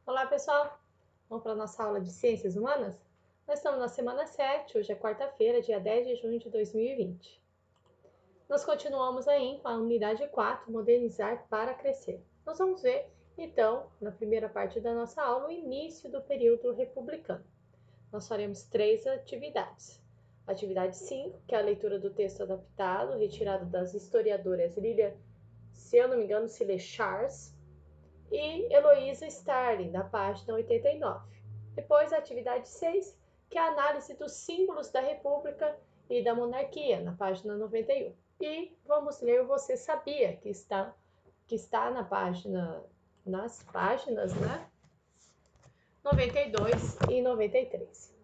Olá, pessoal! Vamos para a nossa aula de Ciências Humanas? Nós estamos na semana 7, hoje é quarta-feira, dia 10 de junho de 2020. Nós continuamos aí com a unidade 4, Modernizar para Crescer. Nós vamos ver, então, na primeira parte da nossa aula, o início do período republicano. Nós faremos 3 atividades. Atividade 5, que é a leitura do texto adaptado, retirado das historiadoras Lilia, se eu não me engano, Charles, e Heloísa Starling, da página 89. Depois, a atividade 6, que é a análise dos símbolos da República e da monarquia, na página 91. E vamos ler o Você Sabia, que está na página, nas páginas, né? 92 e 93.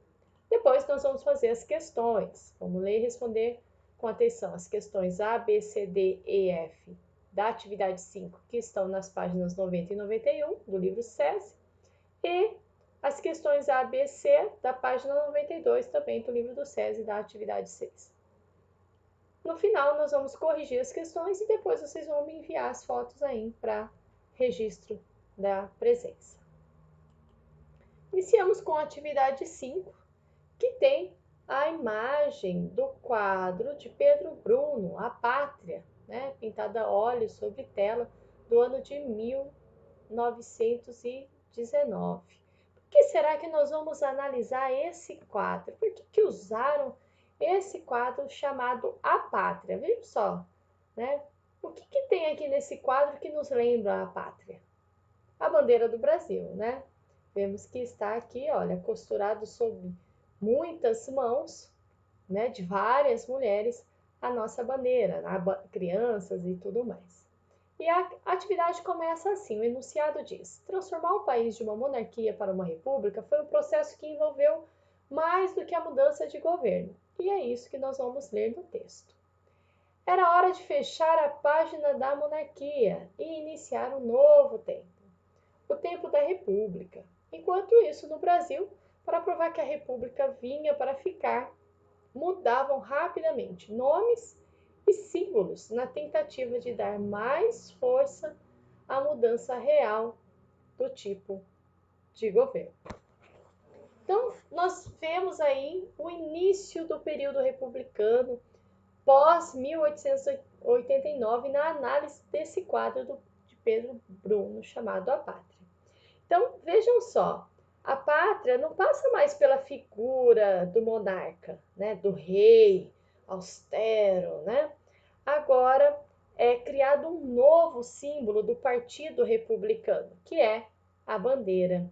Depois nós vamos fazer as questões. Vamos ler e responder com atenção as questões A, B, C, D, E, F da atividade 5, que estão nas páginas 90 e 91 do livro SESI, e as questões A, B, C da página 92 também do livro do SESI da atividade 6. No final, nós vamos corrigir as questões e depois vocês vão me enviar as fotos aí para registro da presença. Iniciamos com a atividade 5, que tem a imagem do quadro de Pedro Bruno, A Pátria, né, pintada a óleo sobre tela, do ano de 1919. Por que será que nós vamos analisar esse quadro? Por que usaram esse quadro chamado A Pátria? Veja só, né? O que tem aqui nesse quadro que nos lembra a pátria? A bandeira do Brasil, né? Vemos que está aqui, olha, costurado sob muitas mãos, né, de várias mulheres, a nossa bandeira, crianças e tudo mais. E a atividade começa assim, o enunciado diz: transformar o país de uma monarquia para uma república foi um processo que envolveu mais do que a mudança de governo. E é isso que nós vamos ler no texto. Era hora de fechar a página da monarquia e iniciar um novo tempo, o tempo da república. Enquanto isso, no Brasil, para provar que a república vinha para ficar, mudavam rapidamente nomes e símbolos na tentativa de dar mais força à mudança real do tipo de governo. Então, nós vemos aí o início do período republicano pós 1889 na análise desse quadro de Pedro Bruno chamado A Pátria. Então, vejam só, a pátria não passa mais pela figura do monarca, né, do rei austero, né? Agora é criado um novo símbolo do Partido Republicano, que é a bandeira.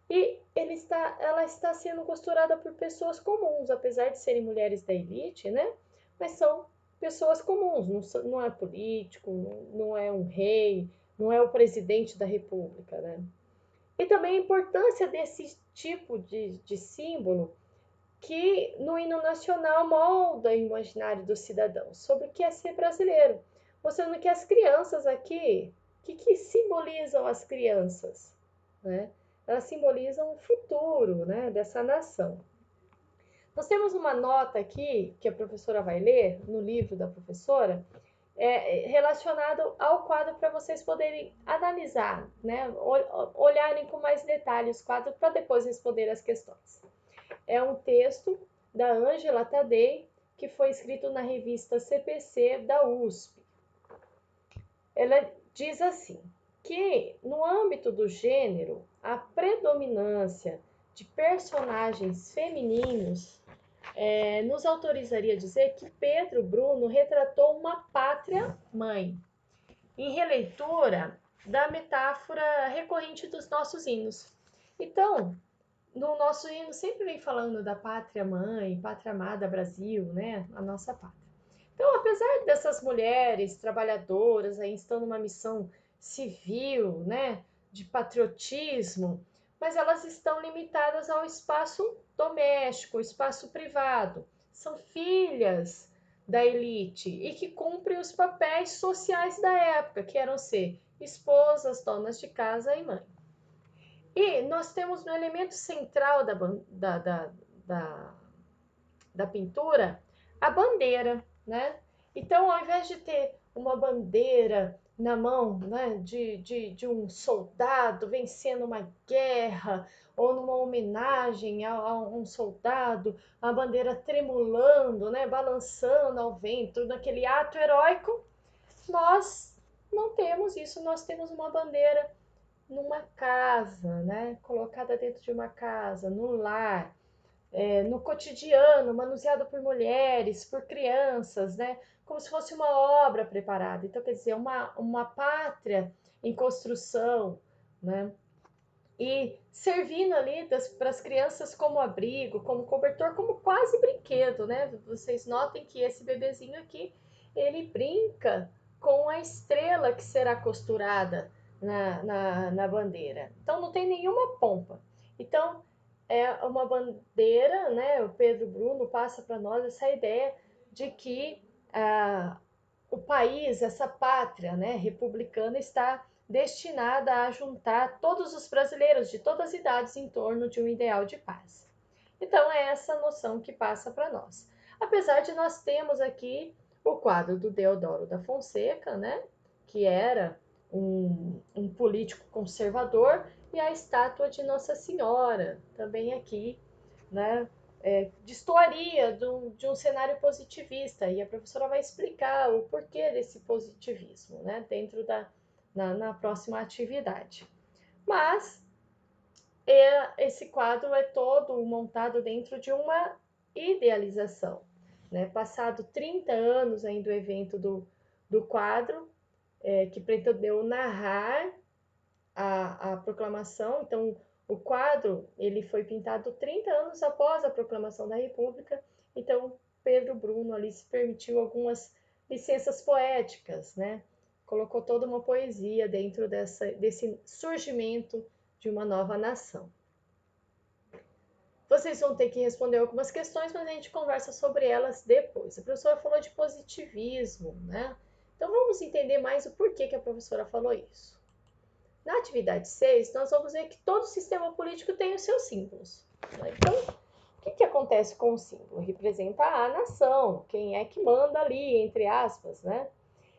E ela está sendo costurada por pessoas comuns, apesar de serem mulheres da elite, né? Mas são pessoas comuns, não é político, não é um rei, não é o presidente da república, né? E também a importância desse tipo de símbolo que no hino nacional molda o imaginário dos cidadãos sobre o que é ser brasileiro, mostrando que as crianças aqui, o que simbolizam as crianças, né? Elas simbolizam o futuro, né, dessa nação. Nós temos uma nota aqui que a professora vai ler no livro da professora, relacionado ao quadro para vocês poderem analisar, né, olharem com mais detalhes o quadro para depois responder as questões. É um texto da Ângela Tadei, que foi escrito na revista CPC da USP. Ela diz assim, que no âmbito do gênero, a predominância de personagens femininos nos autorizaria a dizer que Pedro Bruno retratou uma pátria-mãe, em releitura da metáfora recorrente dos nossos hinos. Então, no nosso hino sempre vem falando da pátria-mãe, pátria amada Brasil, né? A nossa pátria. Então, apesar dessas mulheres trabalhadoras aí estão numa missão civil, né, de patriotismo, mas elas estão limitadas ao espaço doméstico, espaço privado. São filhas da elite e que cumprem os papéis sociais da época, que eram ser esposas, donas de casa e mãe. E nós temos no elemento central da pintura a bandeira, né? Então, ao invés de ter uma bandeira na mão, né, de um soldado vencendo uma guerra, ou numa homenagem a um soldado, a bandeira tremulando, né, balançando ao vento, naquele ato heróico, nós não temos isso, nós temos uma bandeira numa casa, né, colocada dentro de uma casa, no lar, no cotidiano, manuseado por mulheres, por crianças, né? Como se fosse uma obra preparada. Então, quer dizer, uma pátria em construção, né? E servindo ali para as crianças como abrigo, como cobertor, como quase brinquedo, né? Vocês notem que esse bebezinho aqui, ele brinca com a estrela que será costurada na bandeira. Então, não tem nenhuma pompa. Então, é uma bandeira, né? O Pedro Bruno passa para nós essa ideia de que o país, essa pátria, né, republicana, está destinada a juntar todos os brasileiros de todas as idades em torno de um ideal de paz. Então, é essa noção que passa para nós. Apesar de nós termos aqui o quadro do Deodoro da Fonseca, né, que era um político conservador, e a estátua de Nossa Senhora, também aqui, né, destoaria de um cenário positivista, e a professora vai explicar o porquê desse positivismo, né, dentro na próxima atividade. Mas esse quadro é todo montado dentro de uma idealização. Né? Passado 30 anos aí do evento do quadro, que pretendeu narrar a proclamação, então o quadro ele foi pintado 30 anos após a proclamação da República, então Pedro Bruno ali se permitiu algumas licenças poéticas, né? Colocou toda uma poesia dentro desse surgimento de uma nova nação. Vocês vão ter que responder algumas questões, mas a gente conversa sobre elas depois. A professora falou de positivismo, né? Então vamos entender mais o porquê que a professora falou isso. Na atividade 6, nós vamos ver que todo sistema político tem os seus símbolos. Então, o que acontece com o símbolo? Representa a nação, quem é que manda ali, entre aspas, né?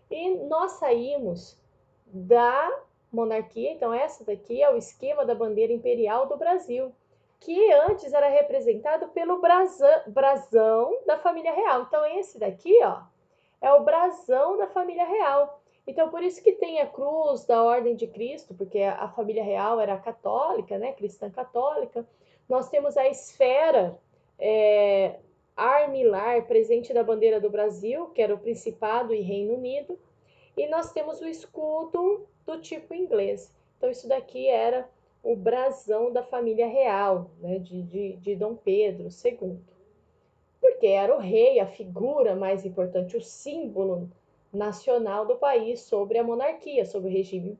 E nós saímos da monarquia, então essa daqui é o esquema da bandeira imperial do Brasil, que antes era representado pelo brasão da família real. Então esse daqui, ó, é o brasão da família real. Então, por isso que tem a cruz da Ordem de Cristo, porque a família real era católica, né, cristã católica. Nós temos a esfera armilar presente da bandeira do Brasil, que era o Principado e Reino Unido, e nós temos o escudo do tipo inglês. Então, isso daqui era o brasão da família real, né, de Dom Pedro II. Porque era o rei, a figura mais importante, o símbolo nacional do país sobre a monarquia, sobre o regime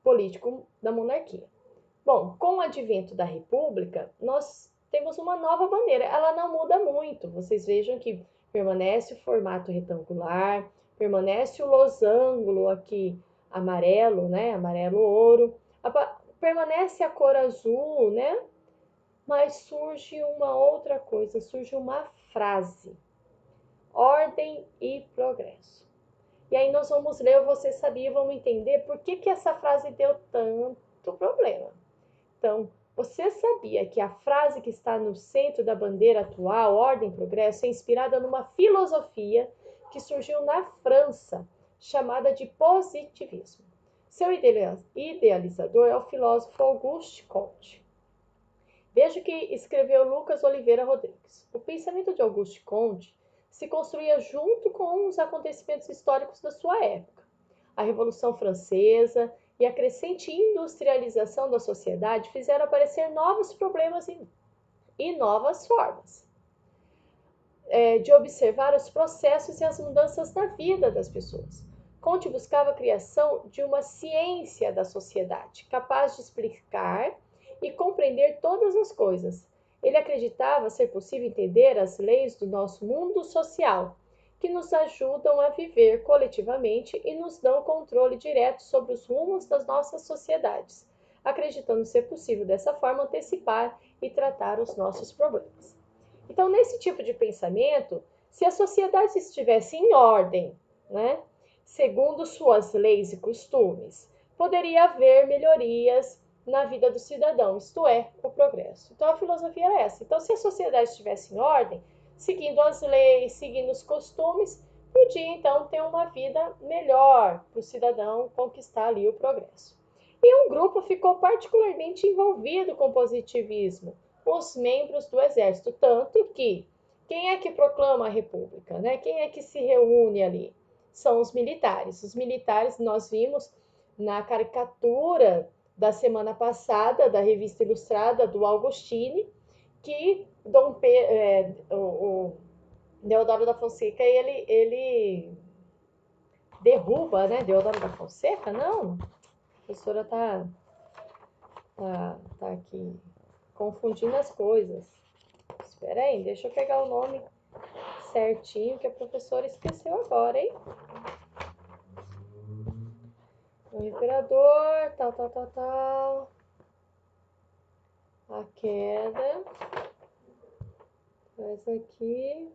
político da monarquia. Bom, com o advento da República, nós temos uma nova bandeira. Ela não muda muito. Vocês vejam que permanece o formato retangular, permanece o losango aqui amarelo, né? Amarelo ouro. Permanece a cor azul, né? Mas surge uma outra coisa, surge uma frase: ordem e progresso. E aí nós vamos ler o Você Sabia e vamos entender por que essa frase deu tanto problema. Então, você sabia que a frase que está no centro da bandeira atual, ordem e progresso, é inspirada numa filosofia que surgiu na França, chamada de positivismo. Seu idealizador é o filósofo Auguste Comte. Veja o que escreveu Lucas Oliveira Rodrigues. O pensamento de Auguste Comte se construía junto com os acontecimentos históricos da sua época. A Revolução Francesa e a crescente industrialização da sociedade fizeram aparecer novos problemas e novas formas de observar os processos e as mudanças na vida das pessoas. Comte buscava a criação de uma ciência da sociedade, capaz de explicar e compreender todas as coisas. Ele acreditava ser possível entender as leis do nosso mundo social, que nos ajudam a viver coletivamente e nos dão controle direto sobre os rumos das nossas sociedades, acreditando ser possível dessa forma antecipar e tratar os nossos problemas. Então, nesse tipo de pensamento, se a sociedade estivesse em ordem, né? segundo suas leis e costumes, poderia haver melhorias na vida do cidadão, isto é, o progresso. Então a filosofia era essa. Então, se a sociedade estivesse em ordem, seguindo as leis, seguindo os costumes, podia então ter uma vida melhor para o cidadão conquistar ali o progresso. E um grupo ficou particularmente envolvido com o positivismo, os membros do exército, tanto que quem é que proclama a república, né? Quem é que se reúne ali? São os militares. Os militares, nós vimos na caricatura da semana passada, da revista ilustrada do Augustine, que o Deodoro da Fonseca, ele derruba, né? Deodoro da Fonseca? Não, a professora tá aqui confundindo as coisas. Espera aí, deixa eu pegar o nome certinho que a professora esqueceu agora, hein? O imperador, tal. A queda. Essa aqui.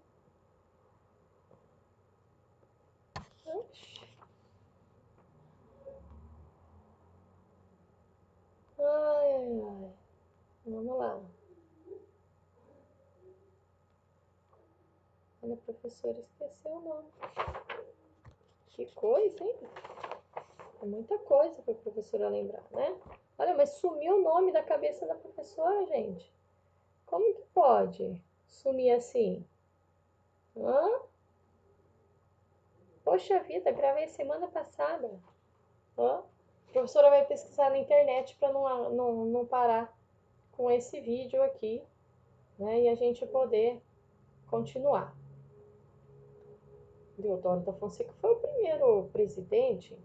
Ai. Vamos lá. Olha, a professora esqueceu o nome. Que coisa, hein? É muita coisa para a professora lembrar, né? Olha, mas sumiu o nome da cabeça da professora, gente. Como que pode sumir assim? Hã? Poxa vida, gravei semana passada. Hã? A professora vai pesquisar na internet para não parar com esse vídeo aqui, né? E a gente poder continuar. Deodoro da Fonseca foi o primeiro presidente.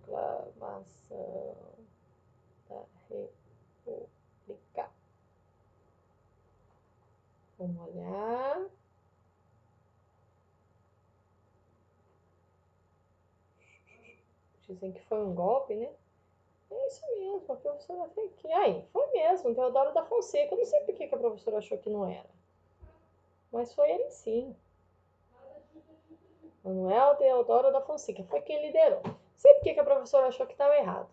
Proclamação da República. Vamos olhar. Dizem que foi um golpe, né? É isso mesmo, a professora tem que. Aí, foi mesmo, Deodoro da Fonseca. Eu não sei por que a professora achou que não era. Mas foi ele sim. Manuel Deodoro da Fonseca. Foi quem liderou. Não sei por que a professora achou que estava errado.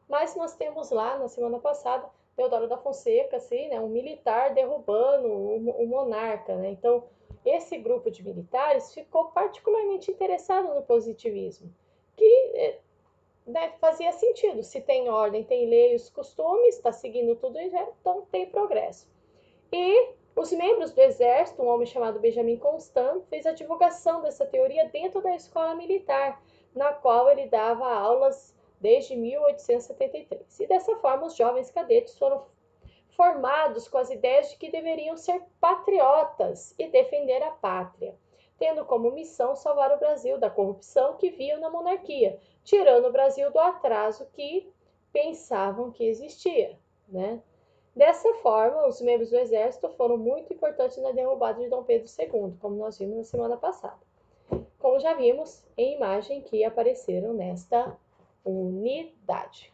Mas nós temos lá, na semana passada, Deodoro da Fonseca, assim, né, um militar derrubando o monarca. Né? Então, esse grupo de militares ficou particularmente interessado no positivismo, que né, fazia sentido. Se tem ordem, tem lei, os costumes, está seguindo tudo isso, então tem progresso. E os membros do exército, um homem chamado Benjamin Constant, fez a divulgação dessa teoria dentro da escola militar, na qual ele dava aulas desde 1873. E dessa forma, os jovens cadetes foram formados com as ideias de que deveriam ser patriotas e defender a pátria, tendo como missão salvar o Brasil da corrupção que viam na monarquia, tirando o Brasil do atraso que pensavam que existia, né? Dessa forma, os membros do exército foram muito importantes na derrubada de Dom Pedro II, como nós vimos na semana passada. Como já vimos em imagem que apareceram nesta unidade.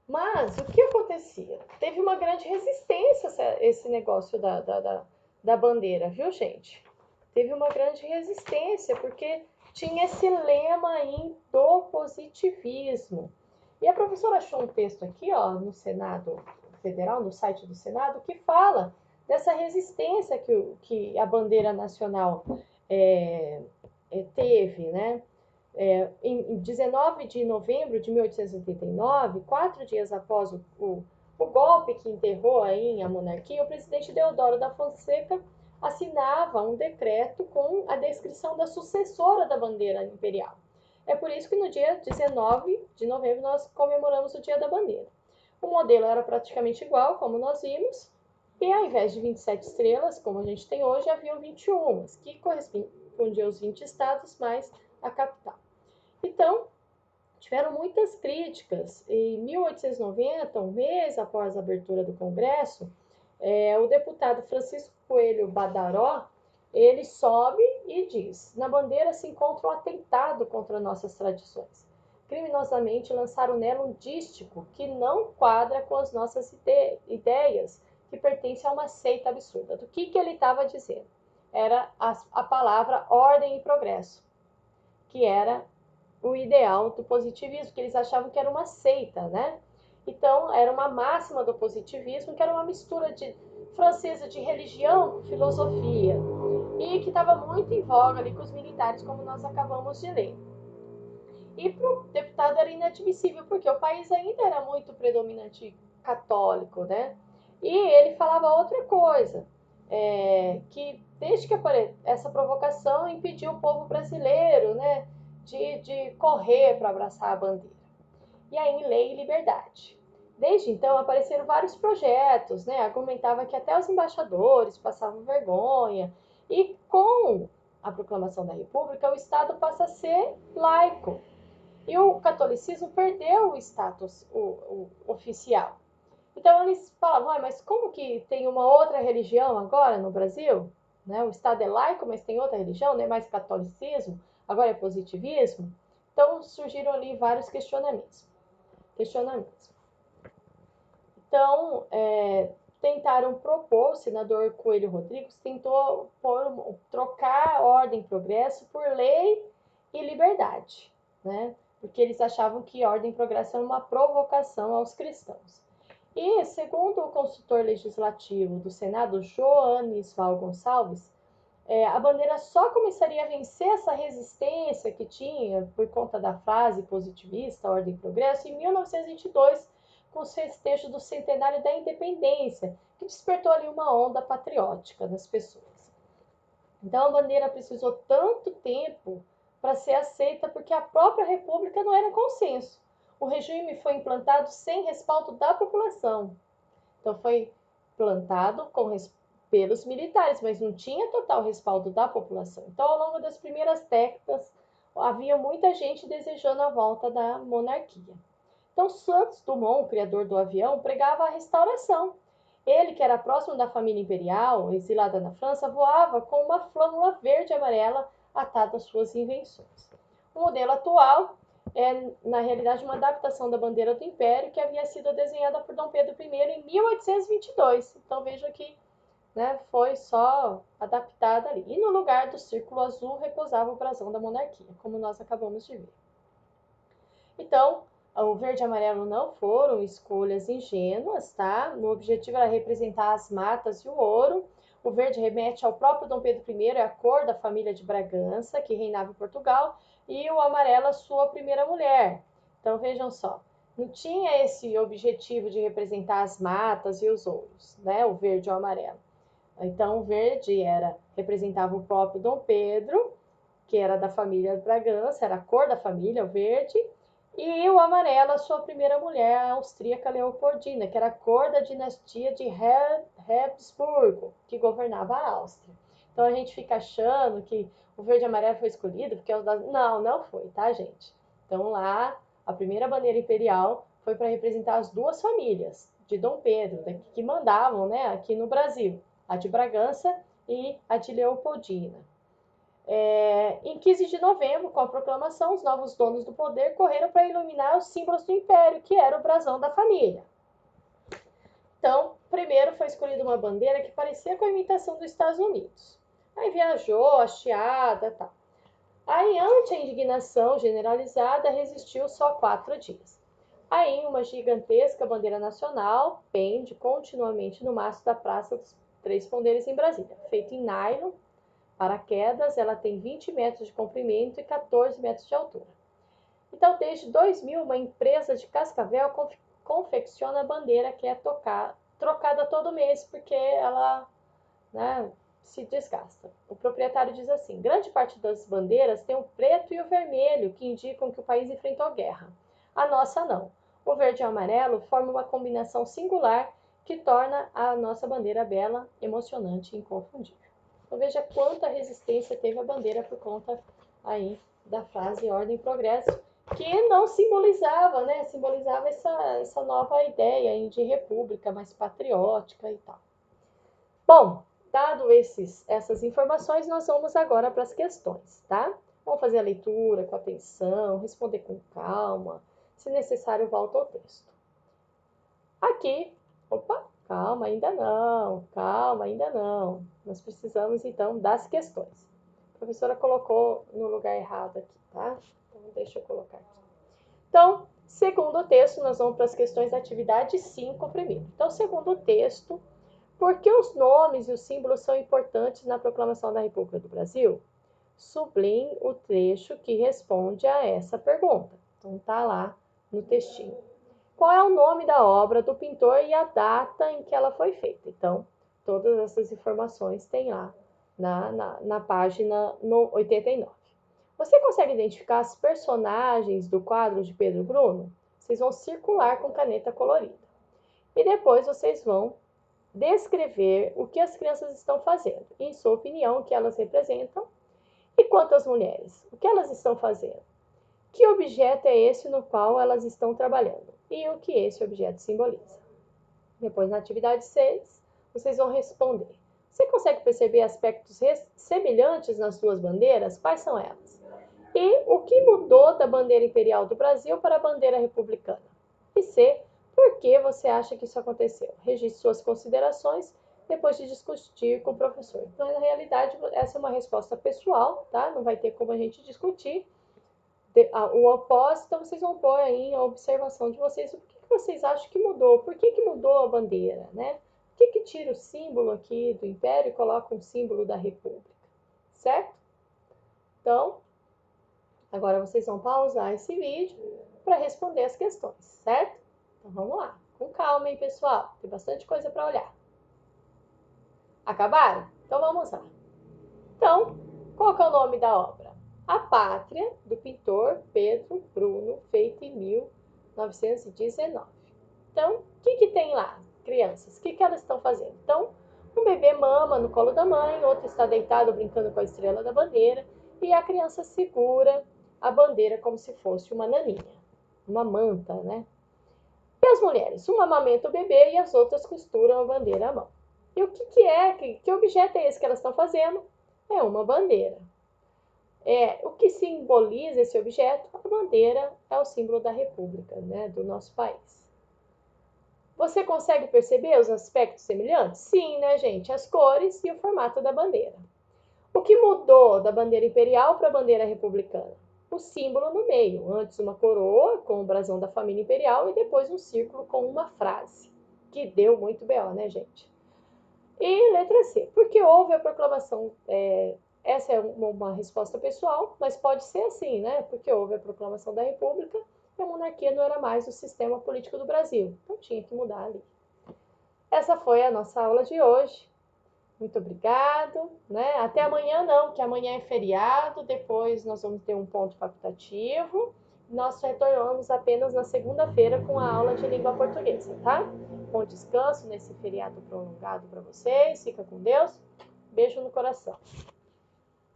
Mas o que acontecia? Teve uma grande resistência a esse negócio da bandeira, viu, gente? Teve uma grande resistência, porque tinha esse lema aí do positivismo. E a professora achou um texto aqui, ó, no Senado Federal, no site do Senado, que fala dessa resistência que a bandeira nacional teve, né? Em 19 de novembro de 1889, 4 dias após o golpe que enterrou aí a monarquia, o presidente Deodoro da Fonseca assinava um decreto com a descrição da sucessora da bandeira imperial. É por isso que no dia 19 de novembro nós comemoramos o Dia da Bandeira. O modelo era praticamente igual, como nós vimos, e ao invés de 27 estrelas, como a gente tem hoje, haviam 21, que correspondiam aos 20 estados mais a capital. Então, tiveram muitas críticas. Em 1890, um mês após a abertura do Congresso, o deputado Francisco Coelho Badaró, ele sobe e diz: na bandeira se encontra um atentado contra nossas tradições. Criminosamente lançaram nela um dístico que não quadra com as nossas ideias, que pertence a uma seita absurda. Do que ele estava dizendo? Era a palavra ordem e progresso. que era o ideal do positivismo, que eles achavam que era uma seita, né? Então, era uma máxima do positivismo, que era uma mistura de francesa de religião com filosofia, e que estava muito em voga ali com os militares, como nós acabamos de ler. E para o deputado era inadmissível, porque o país ainda era muito predominante católico, né? E ele falava outra coisa, que desde que essa provocação impediu o povo brasileiro, né, de correr para abraçar a bandeira. E aí, lei e liberdade. Desde então apareceram vários projetos, né? Argumentava que até os embaixadores passavam vergonha. E com a proclamação da República, o Estado passa a ser laico. E o catolicismo perdeu o status oficial. Então eles falavam, mas como que tem uma outra religião agora no Brasil? Né? O Estado é laico, mas tem outra religião, não é mais catolicismo, agora é positivismo. Então surgiram ali vários questionamentos. Então, tentaram propor, o senador Coelho Rodrigues tentou trocar a ordem e progresso por lei e liberdade, né? Porque eles achavam que ordem e progresso era uma provocação aos cristãos. E, segundo o consultor legislativo do Senado, Joanes Val Gonçalves, a bandeira só começaria a vencer essa resistência que tinha por conta da frase positivista, ordem e progresso, em 1922, com os festejos do centenário da independência, que despertou ali uma onda patriótica das pessoas. Então a bandeira precisou tanto tempo para ser aceita porque a própria república não era consenso. O regime foi implantado sem respaldo da população. Então foi plantado pelos militares, mas não tinha total respaldo da população. Então, ao longo das primeiras décadas, havia muita gente desejando a volta da monarquia. Então, Santos Dumont, criador do avião, pregava a restauração. Ele, que era próximo da família imperial, exilada na França, voava com uma flâmula verde e amarela atada às suas invenções. O modelo atual é, na realidade, uma adaptação da bandeira do Império que havia sido desenhada por Dom Pedro I em 1822. Então, veja que, né, foi só adaptada ali. E no lugar do círculo azul repousava o brasão da monarquia, como nós acabamos de ver. Então, o verde e amarelo não foram escolhas ingênuas, tá? O objetivo era representar as matas e o ouro. O verde remete ao próprio Dom Pedro I, é a cor da família de Bragança, que reinava em Portugal, e o amarelo a sua primeira mulher. Então, vejam só, não tinha esse objetivo de representar as matas e os ouros, né? O verde e o amarelo. Então, o verde representava o próprio Dom Pedro, que era da família de Bragança, era a cor da família, o verde, e o amarelo, a sua primeira mulher, a austríaca Leopoldina, que era a cor da dinastia de Habsburgo, que governava a Áustria. Então a gente fica achando que o verde e amarelo foi escolhido porque não, não foi, tá, gente? Então lá, a primeira bandeira imperial foi para representar as duas famílias de Dom Pedro, que mandavam, né, aqui no Brasil, a de Bragança e a de Leopoldina. Em 15 de novembro, com a proclamação, os novos donos do poder correram para iluminar os símbolos do império, que era o brasão da família. Então, primeiro foi escolhida uma bandeira que parecia com a imitação dos Estados Unidos. Aí viajou, hasteada, tal. Aí, ante a indignação generalizada, resistiu só 4 dias. Aí, uma gigantesca bandeira nacional pende continuamente no mastro da Praça dos Três Poderes em Brasília, feita em nylon. Paraquedas, ela tem 20 metros de comprimento e 14 metros de altura. Então, desde 2000, uma empresa de Cascavel confecciona a bandeira que é trocada todo mês, porque ela, né, se desgasta. O proprietário diz assim: grande parte das bandeiras tem o preto e o vermelho, que indicam que o país enfrentou guerra. A nossa não. O verde e o amarelo formam uma combinação singular que torna a nossa bandeira bela, emocionante e inconfundível. Então veja quanta resistência teve a bandeira por conta aí da frase ordem e progresso, que não simbolizava, né? Simbolizava essa nova ideia de república mais patriótica e tal. Bom, dado essas informações, nós vamos agora para as questões, tá? Vamos fazer a leitura com atenção, responder com calma. Se necessário, volta ao texto. Aqui, opa, calma, ainda não, calma, ainda não. Nós precisamos, então, das questões. A professora colocou no lugar errado aqui. tá? Então, deixa eu colocar aqui. Então, segundo o texto, nós vamos para as questões da atividade 5 primeiro. Então, segundo o texto, por que os nomes e os símbolos são importantes na proclamação da República do Brasil? Sublinhe o trecho que responde a essa pergunta. Então, tá lá no textinho. Qual é o nome da obra do pintor e a data em que ela foi feita? Então, todas essas informações tem lá na página 89. Você consegue identificar as personagens do quadro de Pedro Bruno? Vocês vão circular com caneta colorida. E depois vocês vão descrever o que as crianças estão fazendo. Em sua opinião, o que elas representam. E quanto às mulheres, o que elas estão fazendo? Que objeto é esse no qual elas estão trabalhando? E o que esse objeto simboliza? Depois, na atividade 6, vocês vão responder. Você consegue perceber aspectos semelhantes nas duas bandeiras? Quais são elas? E o que mudou da bandeira imperial do Brasil para a bandeira republicana? E C, por que você acha que isso aconteceu? Registre suas considerações depois de discutir com o professor. Então, na realidade, essa é uma resposta pessoal, tá? Não vai ter como a gente discutir o oposto, então vocês vão pôr aí a observação de vocês, o que vocês acham que mudou, por que mudou a bandeira, né? Por que tira o símbolo aqui do Império e coloca um símbolo da República, certo? Então, agora vocês vão pausar esse vídeo para responder as questões, certo? Então vamos lá, com calma, hein, pessoal? Tem bastante coisa para olhar. Acabaram? Então vamos lá. Então, qual que é o nome da obra? A Pátria, do pintor Pedro Bruno, feita em 1919. Então, o que tem lá? Crianças, o que elas estão fazendo? Então, um bebê mama no colo da mãe, outro está deitado brincando com a estrela da bandeira, e a criança segura a bandeira como se fosse uma naninha, uma manta, né? E as mulheres? Uma amamenta o bebê e as outras costuram a bandeira à mão. E o que objeto é esse que elas estão fazendo? É uma bandeira. O que simboliza esse objeto? A bandeira é o símbolo da República, né, do nosso país. Você consegue perceber os aspectos semelhantes? Sim, né, gente? As cores e o formato da bandeira. O que mudou da bandeira imperial para a bandeira republicana? O símbolo no meio. Antes uma coroa com o brasão da família imperial e depois um círculo com uma frase. Que deu muito B.O., né, gente? E letra C. Porque houve a proclamação... essa é uma resposta pessoal, mas pode ser assim, né? Porque houve a proclamação da República e a monarquia não era mais o sistema político do Brasil. Então tinha que mudar ali. Essa foi a nossa aula de hoje. Muito obrigado, né? Até amanhã não, que amanhã é feriado, depois nós vamos ter um ponto facultativo. Nós retornamos apenas na segunda-feira com a aula de língua portuguesa, tá? Bom descanso nesse feriado prolongado para vocês, fica com Deus, beijo no coração.